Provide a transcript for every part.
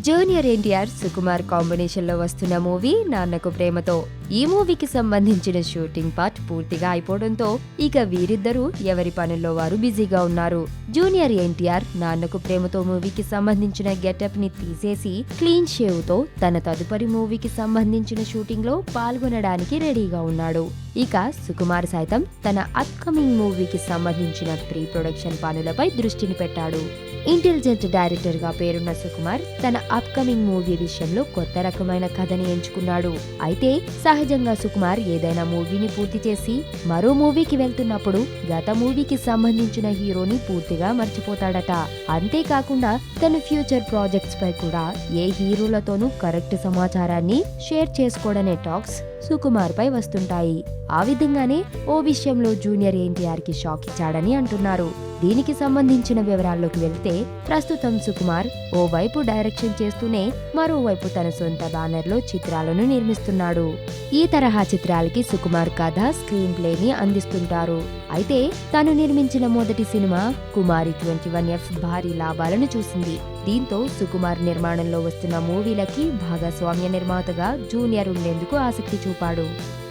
Junior NTR Sukumar combination లో వస్తున్న movie Nannaku Prematho. ఈ మూవీకి సంబంధించిన షూటింగ్ పార్ట్ పూర్తిగా అయిపోవడంతో ఇక వీరిద్దరూ ఎవరి పనుల్లో వారు బిజీగా ఉన్నారు. జూనియర్ ఎన్టీఆర్ నాన్నకు ప్రేమతో మూవీకి సంబంధించిన గెటప్ ని తీసేసి క్లీన్ షేవ్ తో తన తదుపరి మూవీకి సంబంధించిన షూటింగ్ లో పాల్గొనడానికి రెడీగా ఉన్నాడు. ఇక సుకుమార్ సైతం తన అప్కమింగ్ మూవీకి సంబంధించిన ప్రీ ప్రొడక్షన్ పనులపై దృష్టిని పెట్టాడు. ఇంటెలిజెంట్ డైరెక్టర్ గా పేరున్న సుకుమార్ తన అప్కమింగ్ మూవీ విషయంలో కొత్త రకమైన కథని ఎంచుకున్నాడు. అయితే సహజంగా సుకుమార్ ఏదైనా మూవీని పూర్తి చేసి మరో మూవీకి వెళ్తున్నప్పుడు గత మూవీకి సంబంధించిన హీరోని పూర్తిగా మర్చిపోతాడట. అంతేకాకుండా తన ఫ్యూచర్ ప్రాజెక్ట్స్ పై కూడా ఏ హీరోలతోనూ కరెక్ట్ సమాచారాన్ని షేర్ చేసుకోవడనే టాక్స్ సుకుమార్ పై వస్తుంటాయి. ఆ విధంగానే ఓ విషయంలో జూనియర్ ఎన్టీఆర్ కి షాక్ ఇచ్చాడని అంటున్నారు. దీనికి సంబంధించిన వివరాల్లోకి వెళ్తే ప్రస్తుతం సుకుమార్ ఓ వైపు డైరెక్షన్ చేస్తూనే మరోవైపు తన సొంత బ్యానర్ లో చిత్రాలను నిర్మిస్తున్నాడు. ఈ తరహా చిత్రాలకి సుకుమార్ కథ, స్క్రీన్ ప్లేని అందిస్తుంటారు. అయితే తాను నిర్మించిన మొదటి సినిమా కుమారి 21F భారీ లాభాలను చూసింది. దీంతో సుకుమార్ నిర్మాణంలో వస్తున్న మూవీలకి భాగస్వామ్య నిర్మాతగా జూనియర్ ఉండేందుకు ఆసక్తి చూపాడు.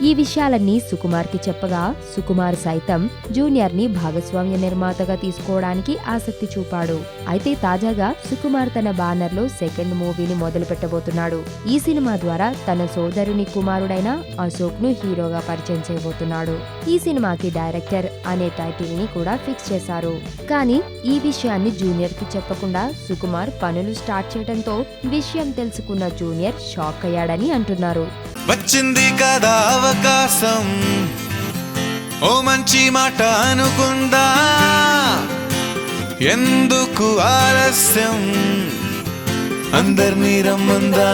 ఈ విషయాలన్నీ సుకుమార్ కి చెప్పగా సుకుమార్ సైతం జూనియర్ ని భాగస్వామ్య నిర్మాతగా తీసుకోవడానికి ఆసక్తి చూపాడు. అయితే తాజాగా సుకుమార్ తన బ్యానర్ లో సెకండ్ మూవీని మొదలు పెట్టబోతున్నాడు. ఈ సినిమా ద్వారా తన సోదరుని కుమారుడైన అశోక్ ను హీరోగా పరిచయం చేయబోతున్నాడు. ఈ సినిమాకి డైరెక్టర్ అనే టైటిల్ ని కూడా ఫిక్స్ చేశారు. కానీ ఈ విషయాన్ని జూనియర్ కి చెప్పకుండా సుకుమార్ పనులు స్టార్ట్ చేయడంతో విషయం తెలుసుకున్న జూనియర్ షాక్ అయ్యాడని అంటున్నారు. వచ్చింది కదా అవకాశం, ఓ మంచి మాట అనుకుందా, ఎందుకు ఆలస్యం, అందర్నీ రమ్మందా.